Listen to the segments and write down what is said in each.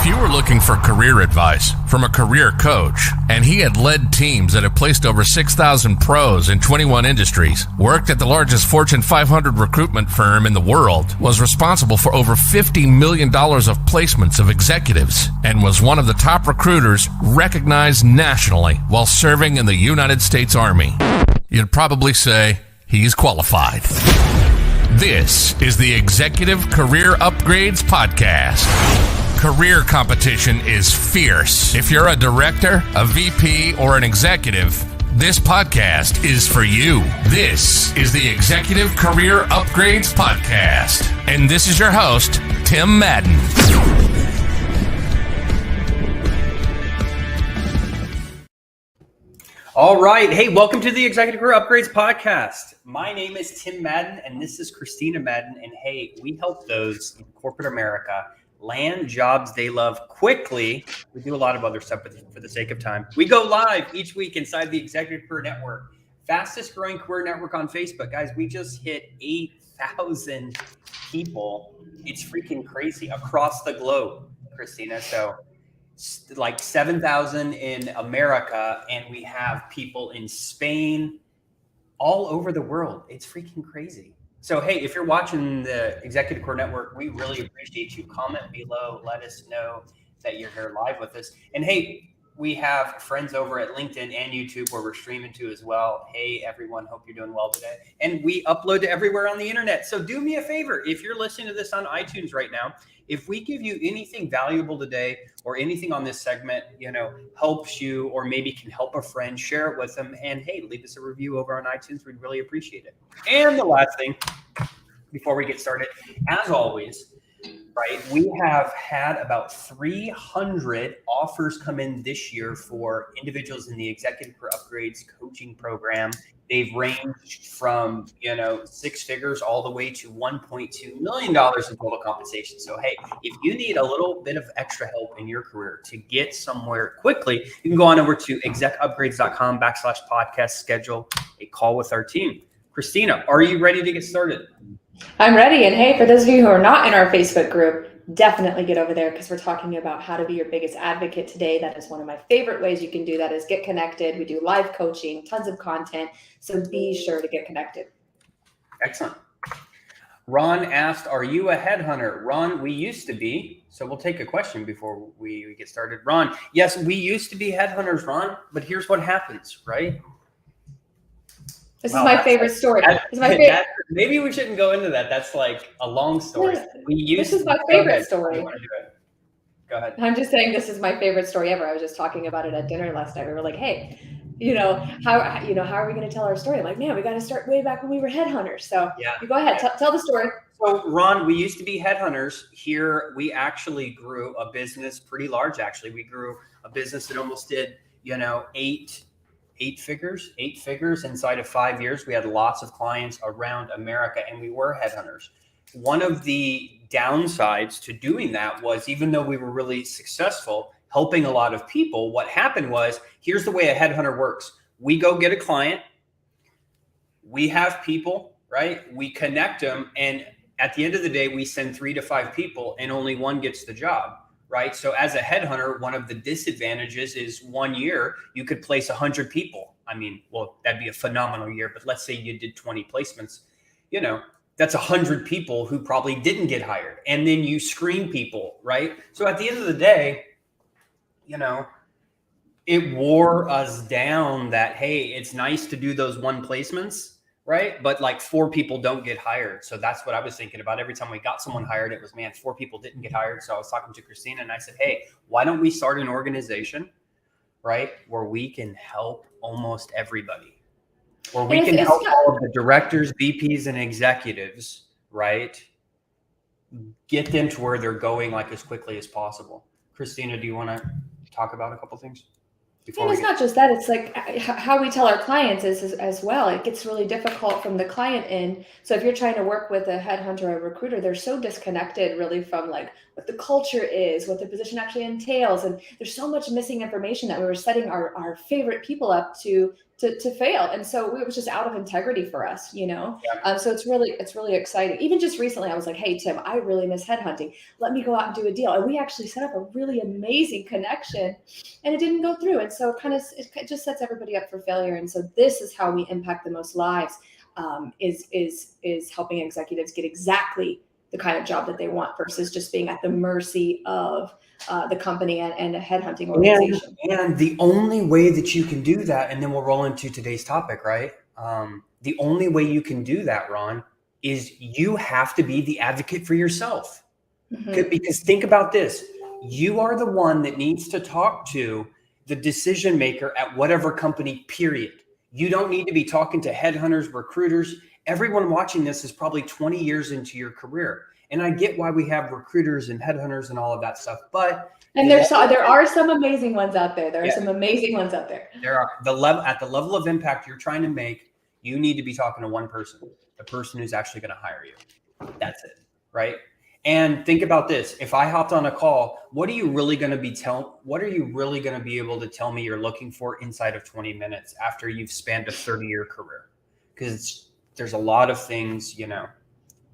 If you were looking for career advice from a career coach, and he had led teams that have placed over 6,000 pros in 21 industries, worked at the largest Fortune 500 recruitment firm in the world, was responsible for over $50 million of placements of executives, and was one of the top recruiters recognized nationally while serving in the United States Army, you'd probably say he's qualified. This is the Executive Career Upgrades Podcast. Career competition is fierce. If you're a director, a VP, or an executive, this podcast is for you. This is the Executive Career Upgrades Podcast. And this is your host, Tim Madden. All right. Hey, welcome to the Executive Career Upgrades Podcast. My name is Tim Madden, and this is Christina Madden. And hey, we help those in corporate America land jobs they love quickly. We do a lot of other stuff, but for the sake of time, we go live each week inside the Executive Career Network, fastest growing career network on Facebook. Guys, we just hit 8,000 people. It's freaking crazy across the globe, Christina. So like 7,000 in America, and we have people in Spain, all over the world. It's freaking crazy. So, hey, if you're watching the Executive Core Network, we really appreciate you. Comment below. Let us know that you're here live with us. And, hey, we have friends over at LinkedIn and YouTube where we're streaming to as well. Hey, everyone. Hope you're doing well today. And we upload to everywhere on the internet. So do me a favor. If you're listening to this on iTunes right now, if we give you anything valuable today or anything on this segment, helps you or maybe can help a friend, share it with them. And hey, leave us a review over on iTunes. We'd really appreciate it. And the last thing before we get started, as always, right, we have had about 300 offers come in this year for individuals in the Executive Career Upgrades coaching program. They've ranged from, six figures all the way to $1.2 million in total compensation. So, hey, if you need a little bit of extra help in your career to get somewhere quickly, you can go on over to execupgrades.com/podcast, schedule a call with our team. Christina, are you ready to get started? I'm ready. And hey, for those of you who are not in our Facebook group, definitely get over there because we're talking about how to be your biggest advocate today. That is one of my favorite ways you can do that is get connected. We do live coaching, tons of content. So be sure to get connected. Excellent. Ron asked, are you a headhunter? Ron, we used to be. So we'll take a question before we get started. Ron, yes, we used to be headhunters, Ron, but here's what happens, right? This is my favorite story. Maybe we shouldn't go into that. That's like a long story. This is my favorite story. Go ahead. I'm just saying this is my favorite story ever. I was just talking about it at dinner last night. We were like, hey, how are we going to tell our story? I'm like, man, we got to start way back when we were headhunters. So you go ahead, tell the story. So Ron, we used to be headhunters here. We actually grew a business pretty large. Actually, we grew a business that almost did, eight figures inside of 5 years. We had lots of clients around America, and we were headhunters. One of the downsides to doing that was, even though we were really successful helping a lot of people, what happened was, here's the way a headhunter works. We go get a client. We have people, right? We connect them. And at the end of the day, we send 3 to 5 people and only one gets the job. Right. So as a headhunter, one of the disadvantages is 1 year you could place 100 people. I mean, well, that'd be a phenomenal year. But let's say you did 20 placements, that's 100 people who probably didn't get hired. And then you screen people. Right. So at the end of the day, it wore us down that, hey, it's nice to do those one placements. Right. But like 4 people don't get hired. So that's what I was thinking about. Every time we got someone hired, it was, 4 people didn't get hired. So I was talking to Christina and I said, hey, why don't we start an organization, right, where we can help almost everybody, where we can help all of the directors, VPs, and executives, right, get them to where they're going like as quickly as possible. Christina, do you want to talk about a couple things? And it's not just that, it's like how we tell our clients is as well. It gets really difficult from the client end. So if you're trying to work with a headhunter or a recruiter, they're so disconnected really from like what the culture is, what the position actually entails. And there's so much missing information that we were setting our favorite people up to to fail. And so it was just out of integrity for us, you know? Yeah. So it's really exciting. Even just recently, I was like, hey, Tim, I really miss headhunting. Let me go out and do a deal. And we actually set up a really amazing connection and it didn't go through. And so it just sets everybody up for failure. And so this is how we impact the most lives, is helping executives get exactly the kind of job that they want versus just being at the mercy of the company and a headhunting organization. And the only way that you can do that, and then we'll roll into today's topic, right? The only way you can do that, Ron, is you have to be the advocate for yourself. Mm-hmm. Because think about this. You are the one that needs to talk to the decision maker at whatever company, period. You don't need to be talking to headhunters, recruiters. Everyone watching this is probably 20 years into your career. And I get why we have recruiters and headhunters and all of that stuff, but there are some amazing ones out there. There are some amazing ones out there. There are at the level of impact you're trying to make, you need to be talking to one person, the person who's actually going to hire you. That's it, right? And think about this. If I hopped on a call, what are you really going to be able to tell me you're looking for inside of 20 minutes after you've spanned a 30-year career? Because there's a lot of things,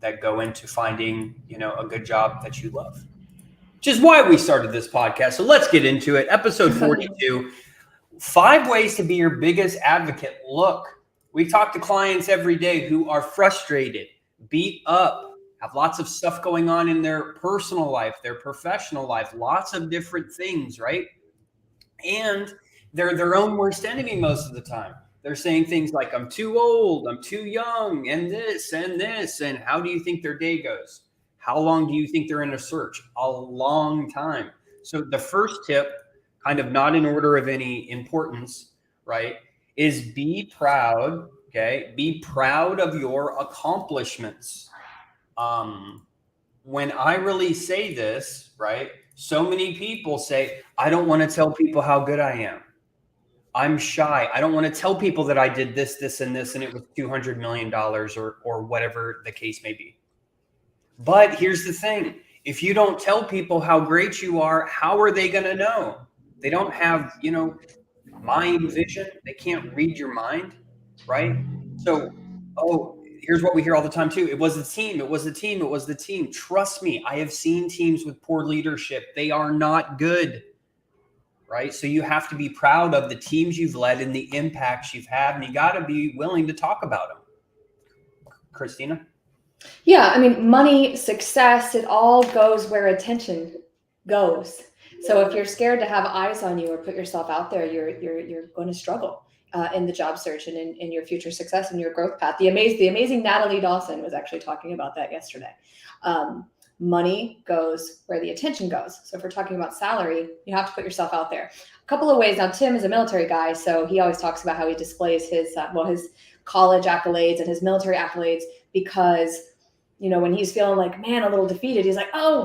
that go into finding, a good job that you love. Which is why we started this podcast. So let's get into it. Episode 42, 5 ways to be your biggest advocate. Look, we talk to clients every day who are frustrated, beat up, have lots of stuff going on in their personal life, their professional life, lots of different things, right? And they're their own worst enemy most of the time. They're saying things like, I'm too old, I'm too young, and this, and how do you think their day goes? How long do you think they're in a search? A long time. So the first tip, kind of not in order of any importance, right, is be proud, okay? Be proud of your accomplishments. When I really say this, right, so many people say, I don't want to tell people how good I am. I'm shy. I don't want to tell people that I did this, this, and this, and it was $200 million or whatever the case may be. But here's the thing. If you don't tell people how great you are, how are they going to know? They don't have, mind vision. They can't read your mind, right? So, here's what we hear all the time too. It was the team. It was the team. It was the team. Trust me, I have seen teams with poor leadership. They are not good. Right? So you have to be proud of the teams you've led and the impacts you've had, and you got to be willing to talk about them. Christina? Yeah, I mean, money, success, it all goes where attention goes. So if you're scared to have eyes on you or put yourself out there, you're going to struggle in the job search and in your future success and your growth path. The amazing Natalie Dawson was actually talking about that yesterday. Money goes where the attention goes. So if we're talking about salary, you have to put yourself out there. A couple of ways. Now, Tim is a military guy, so he always talks about how he displays his college accolades and his military accolades because, when he's feeling like, man, a little defeated, he's like, oh,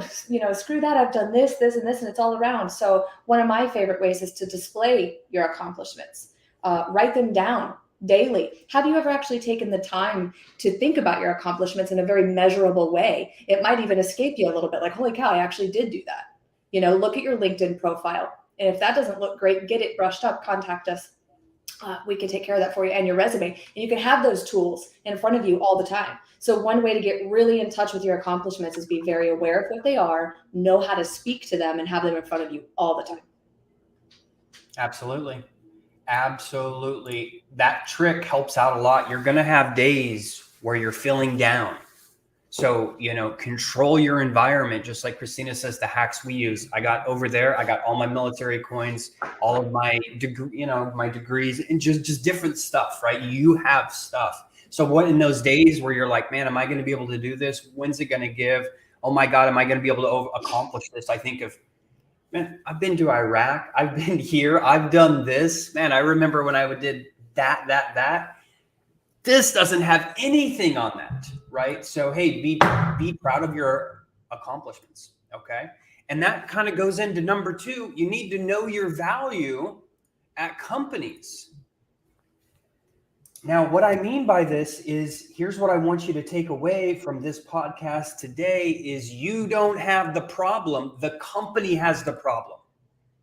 screw that. I've done this, and this, and it's all around. So one of my favorite ways is to display your accomplishments. Write them down daily. Have you ever actually taken the time to think about your accomplishments in a very measurable way? It might even escape you a little bit, like, holy cow, I actually did do that. Look at your LinkedIn profile. And if that doesn't look great, get it brushed up, contact us. We can take care of that for you, and your resume. And you can have those tools in front of you all the time. So one way to get really in touch with your accomplishments is be very aware of what they are, know how to speak to them, and have them in front of you all the time. Absolutely. That trick helps out a lot. You're going to have days where you're feeling down. So, control your environment. Just like Christina says, the hacks we use. I got all my military coins, all of my my degrees, and just different stuff, right? You have stuff. So what in those days where you're like, man, am I going to be able to do this? When's it going to give? Oh my God, am I going to be able to accomplish this? I think of, man, I've been to Iraq. I've been here. I've done this. Man, I remember when I did that. This doesn't have anything on that, right? So, hey, be proud of your accomplishments, okay? And that kind of goes into number 2. You need to know your value at companies. Now, what I mean by this is, here's what I want you to take away from this podcast today is you don't have the problem. The company has the problem.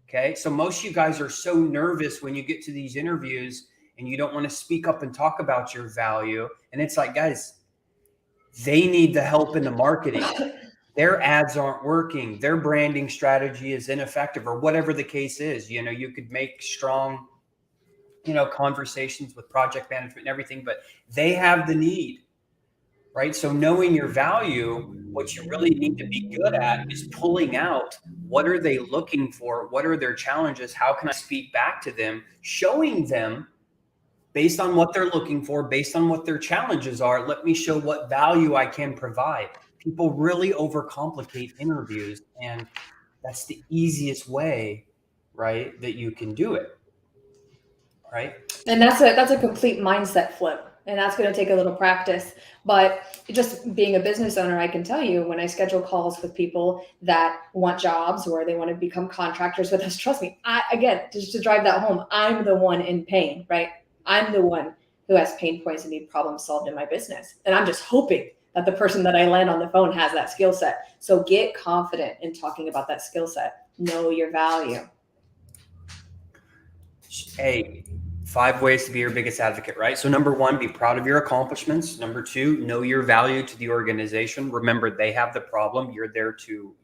Okay. So most of you guys are so nervous when you get to these interviews and you don't want to speak up and talk about your value. And it's like, guys, they need the help in the marketing. Their ads aren't working. Their branding strategy is ineffective, or whatever the case is. You know, you could make strong, conversations with project management and everything, but they have the need, right? So knowing your value, what you really need to be good at is pulling out, what are they looking for? What are their challenges? How can I speak back to them? Showing them based on what they're looking for, based on what their challenges are. Let me show what value I can provide. People really overcomplicate interviews, and that's the easiest way, right, that you can do it. Right. And that's a complete mindset flip. And that's going to take a little practice. But just being a business owner, I can tell you, when I schedule calls with people that want jobs or they want to become contractors with us, trust me, again, just to drive that home, I'm the one in pain, right? I'm the one who has pain points and need problems solved in my business. And I'm just hoping that the person that I land on the phone has that skill set. So get confident in talking about that skill set. Know your value. Hey, 5 ways to be your biggest advocate, right? So number 1, be proud of your accomplishments. Number 2, know your value to the organization. Remember, they have the problem. You're there to,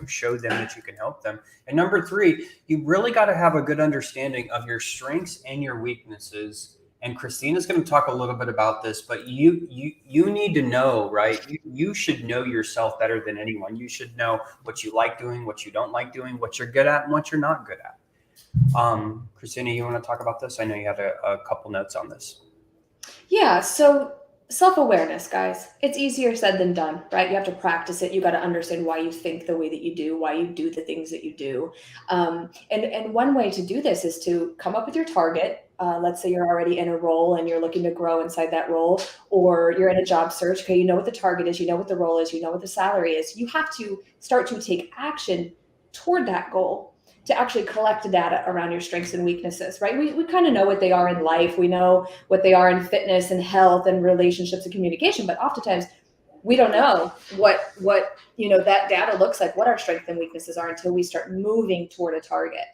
show them that you can help them. And number 3, you really got to have a good understanding of your strengths and your weaknesses. And Christina's going to talk a little bit about this, but you need to know, right? You should know yourself better than anyone. You should know what you like doing, what you don't like doing, what you're good at, and what you're not good at. Christina, you want to talk about this? I know you have a couple notes on this. Yeah. So self-awareness, guys, it's easier said than done, right? You have to practice it. You got to understand why you think the way that you do, why you do the things that you do. And one way to do this is to come up with your target. Let's say you're already in a role and you're looking to grow inside that role, or you're in a job search. Okay. You know what the target is, you know what the role is, you know what the salary is. You have to start to take action toward that goal, to actually collect the data around your strengths and weaknesses, right? We kind of know what they are in life. We know what they are in fitness and health and relationships and communication, but oftentimes we don't know what that data looks like, what our strengths and weaknesses are, until we start moving toward a target.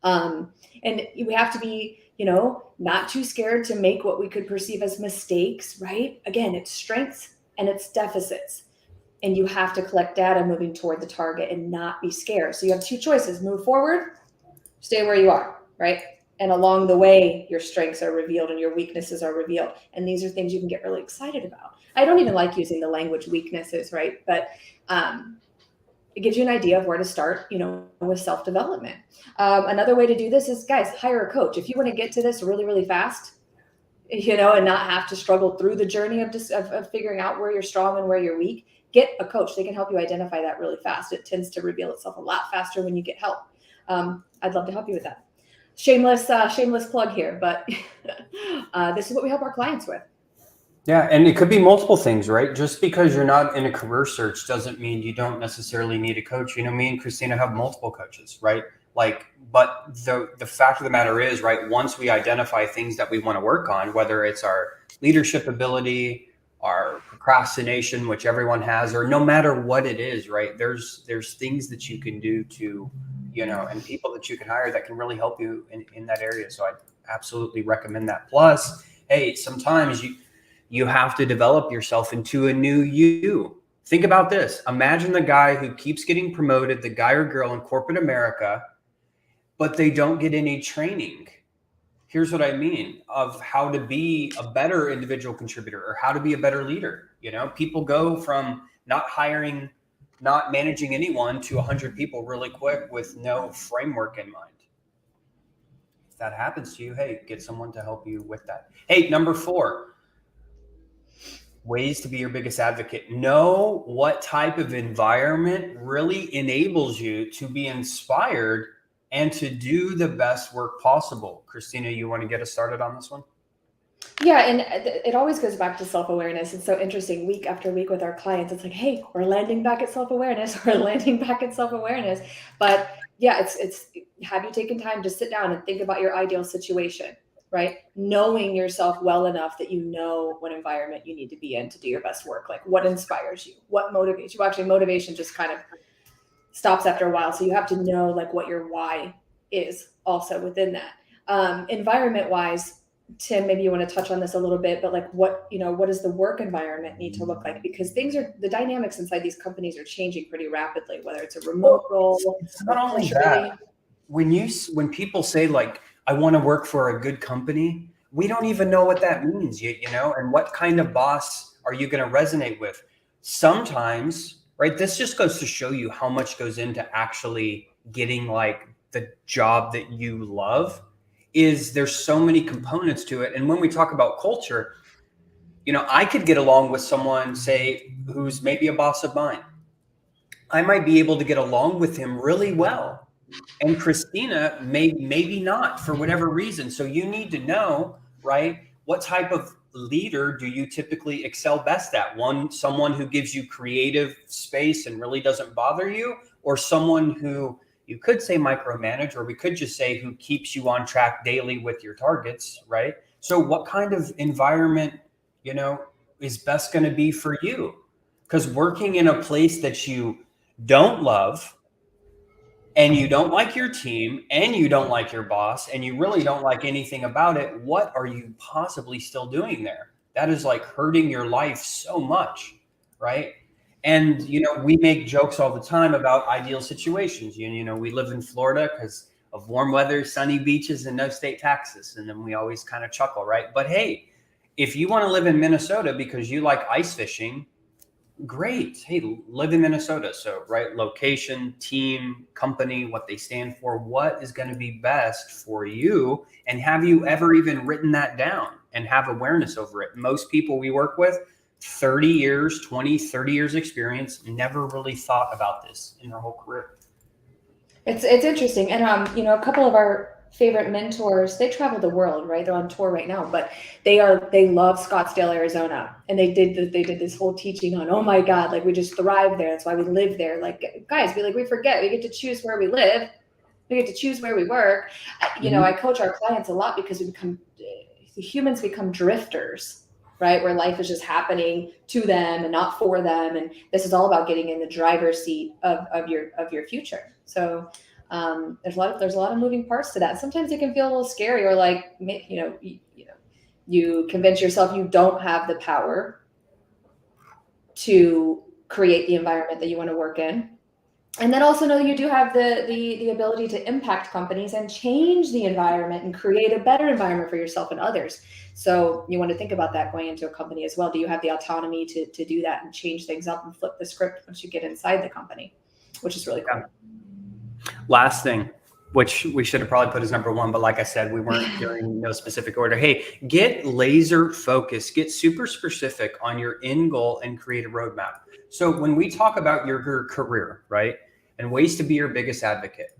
And we have to be, not too scared to make what we could perceive as mistakes, right? Again, it's strengths and it's deficits. And you have to collect data moving toward the target and not be scared. So you have 2 choices: move forward, stay where you are, right? And along the way, your strengths are revealed and your weaknesses are revealed. And these are things you can get really excited about. I don't even like using the language weaknesses, right? But it gives you an idea of where to start, with self-development. Another way to do this is, guys, hire a coach. If you want to get to this really, really fast, and not have to struggle through the journey of figuring out where you're strong and where you're weak, get a coach. They can help you identify that really fast. It tends to reveal itself a lot faster when you get help. I'd love to help you with that. Shameless plug here, but this is what we help our clients with. Yeah, and it could be multiple things, right? Just because you're not in a career search doesn't mean you don't necessarily need a coach. Me and Christina have multiple coaches, right? But the fact of the matter is, right, once we identify things that we want to work on, whether it's our leadership ability, our procrastination, which everyone has, or no matter what it is, right, there's things that you can do to, and people that you can hire that can really help you in that area. So I absolutely recommend that. Plus, hey, sometimes you have to develop yourself into a new you. Think about this. Imagine the guy who keeps getting promoted, the guy or girl in corporate America, but they don't get any training. Here's what I mean of how to be a better individual contributor or how to be a better leader. People go from not managing anyone to 100 people really quick with no framework in mind. If that happens to you, hey, get someone to help you with that. Hey, number 4, ways to be your biggest advocate. Know what type of environment really enables you to be inspired and to do the best work possible. Christina, you want to get us started on this one? Yeah, and it always goes back to self-awareness. It's so interesting. Week after week with our clients, it's like, hey, we're landing back at self-awareness. We're landing back at self-awareness. But yeah, it's have you taken time to sit down and think about your ideal situation, right? Knowing yourself well enough that you know what environment you need to be in to do your best work. Like, what inspires you? What motivates you? Actually, motivation just kind of stops after a while. So you have to know what your why is also within that. Environment wise, Tim, maybe you want to touch on this a little bit, but like what does the work environment need to look like? Because the dynamics inside these companies are changing pretty rapidly, whether it's a remote role. It's not only that. When people say like, I want to work for a good company, we don't even know what that means, you know, and what kind of boss are you going to resonate with? Sometimes, right? This just goes to show you how much goes into actually getting like the job that you love. There's so many components to it. And when we talk about culture, you know, I could get along with someone, say, who's maybe a boss of mine. I might be able to get along with him really well. And Christina maybe not for whatever reason. So you need to know, right? What type of leader do you typically excel best at? Someone who gives you creative space and really doesn't bother you, or someone who you could say micromanage, or we could just say who keeps you on track daily with your targets, right? So what kind of environment, you know, is best going to be for you? Because working in a place that you don't love, and you don't like your team, and you don't like your boss, and you really don't like anything about it, what are you possibly still doing there? That is like hurting your life so much, right? And, you know, we make jokes all the time about ideal situations. You know, we live in Florida because of warm weather, sunny beaches, and no state taxes. And then we always kind of chuckle, right? But hey, if you want to live in Minnesota because you like ice fishing, great. Hey, live in Minnesota. So, right, location, team, company, what they stand for, what is going to be best for you? And have you ever even written that down and have awareness over it? Most people we work with, 30 years experience, never really thought about this in their whole career. It's interesting. And, you know, a couple of our favorite mentors, they travel the world, right? They're on tour right now, but they love Scottsdale, Arizona. And they did this whole teaching on, oh my God, like we just thrive there. That's why we live there. Like guys, we forget, we get to choose where we live. We get to choose where we work. You know, I coach our clients a lot because humans become drifters, right? Where life is just happening to them and not for them. And this is all about getting in the driver's seat of your future. So there's a lot of moving parts to that. Sometimes it can feel a little scary, or like, you convince yourself you don't have the power to create the environment that you want to work in. And then also know that you do have the ability to impact companies and change the environment and create a better environment for yourself and others. So you want to think about that going into a company as well. Do you have the autonomy to do that and change things up and flip the script once you get inside the company, which is really cool. Last thing, which we should have probably put as number one, but like I said, we weren't doing no specific order. Hey, get laser focused, get super specific on your end goal and create a roadmap. So when we talk about your career, right, and ways to be your biggest advocate,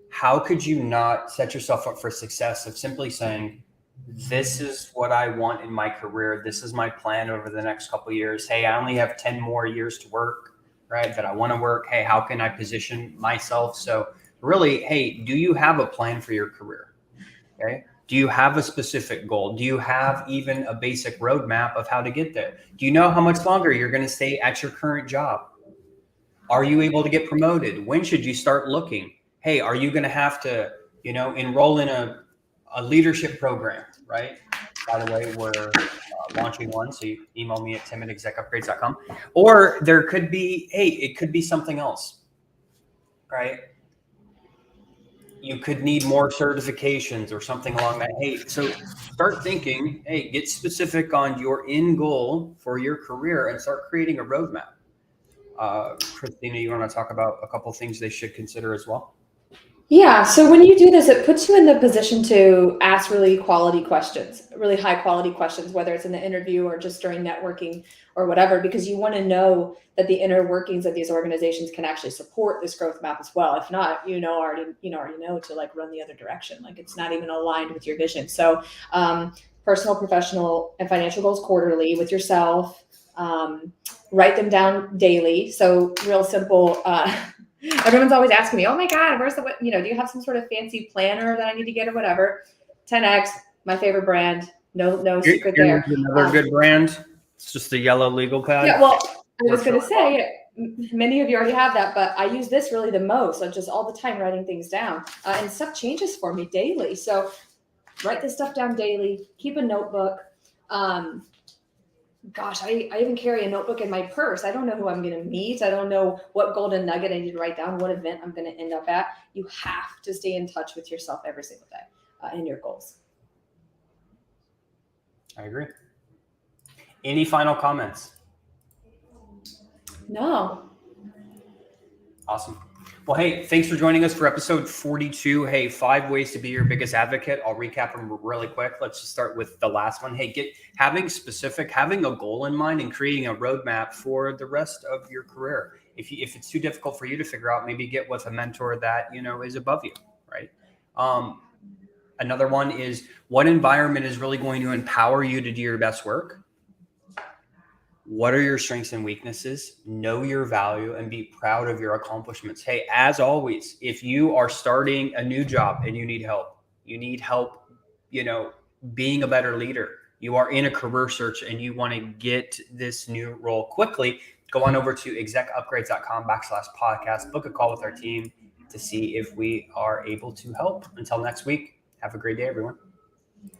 how could you not set yourself up for success of simply saying, this is what I want in my career. This is my plan over the next couple of years. Hey, I only have 10 more years to work, right, that I want to work. Hey, how can I position myself? So really, hey, do you have a plan for your career? Okay. Do you have a specific goal? Do you have even a basic roadmap of how to get there? Do you know how much longer you're going to stay at your current job? Are you able to get promoted? When should you start looking? Hey, are you going to have to, you know, enroll in a leadership program, right? By the way, we're launching one. So you email me at tim@execupgrades.com. Or there could be, hey, it could be something else, right? You could need more certifications or something along that. Hey, so start thinking, hey, get specific on your end goal for your career and start creating a roadmap. Christina, you want to talk about a couple of things they should consider as well? Yeah. So when you do this, it puts you in the position to ask really quality questions, really high quality questions, whether it's in the interview or just during networking or whatever, because you want to know that the inner workings of these organizations can actually support this growth map as well. If not, already know to like run the other direction. Like it's not even aligned with your vision. So personal, professional, and financial goals quarterly with yourself. Write them down daily. So real simple. Everyone's always asking me, oh my God, where's do you have some sort of fancy planner that I need to get or whatever? 10X, my favorite brand. No secret there. Another good brand. It's just a yellow legal pad. Yeah, well, I was going to say, many of you already have that, but I use this really the most. I'm just all the time writing things down. And stuff changes for me daily. So Write this stuff down daily. Keep a notebook. Gosh, I even carry a notebook in my purse. I don't know who I'm going to meet. I don't know what golden nugget I need to write down, what event I'm going to end up at. You have to stay in touch with yourself every single day and your goals. I agree. Any final comments? No. Awesome. Well, hey, thanks for joining us for episode 42. Hey, 5 ways to be your biggest advocate. I'll recap them really quick. Let's just start with the last one. Hey, having a goal in mind and creating a roadmap for the rest of your career. If it's too difficult for you to figure out, maybe get with a mentor that, is above you, right? Another one is, what environment is really going to empower you to do your best work? What are your strengths and weaknesses? Know your value and be proud of your accomplishments. Hey, as always, if you are starting a new job and you need help, being a better leader, you are in a career search and you want to get this new role quickly, go on over to execupgrades.com/podcast, book a call with our team to see if we are able to help. Until next week, have a great day, everyone.